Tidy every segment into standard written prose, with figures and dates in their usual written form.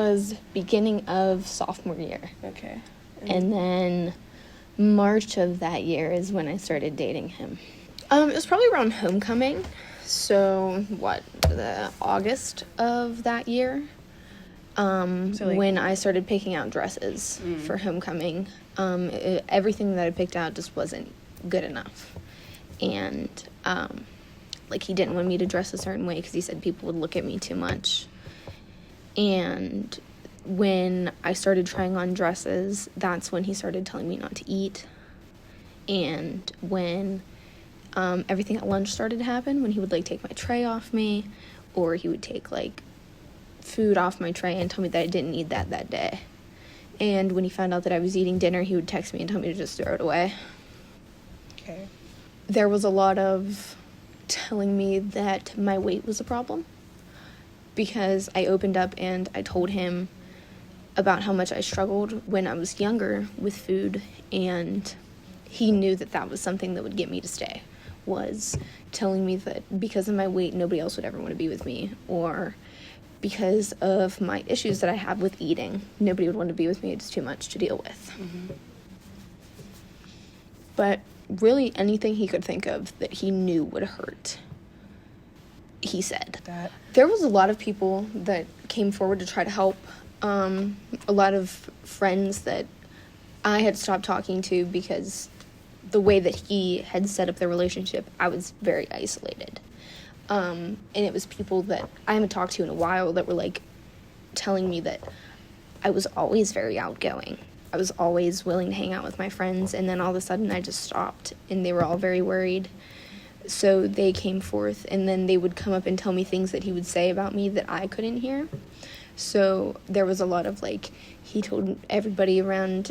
Was beginning of sophomore year. Okay. And then March of that year is when I started dating him. It was probably around homecoming. So, the August of that year, when I started picking out dresses for homecoming. Everything that I picked out just wasn't good enough. And, he didn't want me to dress a certain way because he said people would look at me too much. And when I started trying on dresses, that's when he started telling me not to eat. And when everything at lunch started to happen, when he would take my tray off me, or he would take food off my tray and tell me that I didn't need that day. And when he found out that I was eating dinner, he would text me and tell me to just throw it away. Okay. There was a lot of telling me that my weight was a problem, because I opened up and I told him about how much I struggled when I was younger with food, and he knew that was something that would get me to stay, was telling me that because of my weight, nobody else would ever want to be with me, or because of my issues that I have with eating, nobody would want to be with me. It's too much to deal with. Mm-hmm. But really anything he could think of that he knew would hurt, he said. There was a lot of people that came forward to try to help. A lot of friends that I had stopped talking to because the way that he had set up their relationship, I was very isolated. And it was people that I haven't talked to in a while that were telling me that I was always very outgoing. I was always willing to hang out with my friends, and then all of a sudden I just stopped, and they were all very worried. So they came forth, and then they would come up and tell me things that he would say about me that I couldn't hear. So there was a lot of he told everybody around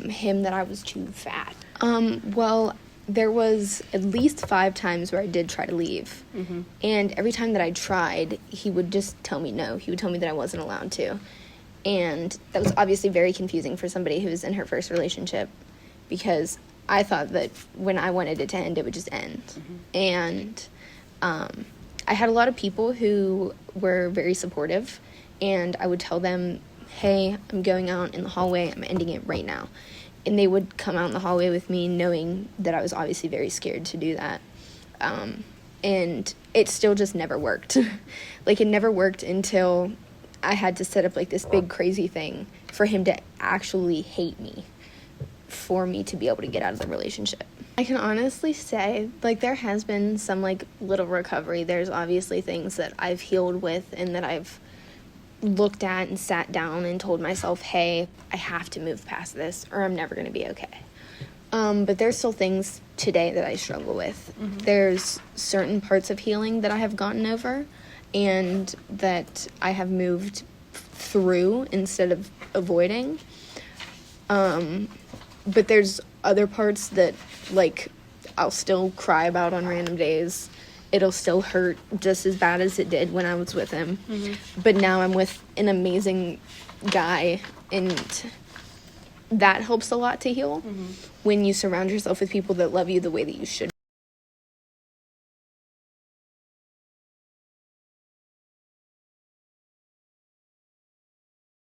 him that I was too fat. Well, there was at least 5 times where I did try to leave. Mm-hmm. And every time that I tried, he would just tell me no. He would tell me that I wasn't allowed to. And that was obviously very confusing for somebody who was in her first relationship, because I thought that when I wanted it to end, it would just end. Mm-hmm. And I had a lot of people who were very supportive, and I would tell them, hey, I'm going out in the hallway, I'm ending it right now. And they would come out in the hallway with me, knowing that I was obviously very scared to do that. And it still just never worked. It never worked until I had to set up this big crazy thing for him to actually hate me, for me to be able to get out of the relationship. I can honestly say, there has been some, little recovery. There's obviously things that I've healed with and that I've looked at and sat down and told myself, hey, I have to move past this or I'm never going to be okay. But there's still things today that I struggle with. Mm-hmm. There's certain parts of healing that I have gotten over and that I have moved through instead of avoiding. But there's other parts that, I'll still cry about on random days. It'll still hurt just as bad as it did when I was with him. Mm-hmm. But now I'm with an amazing guy, and that helps a lot to heal. Mm-hmm. When you surround yourself with people that love you the way that you should.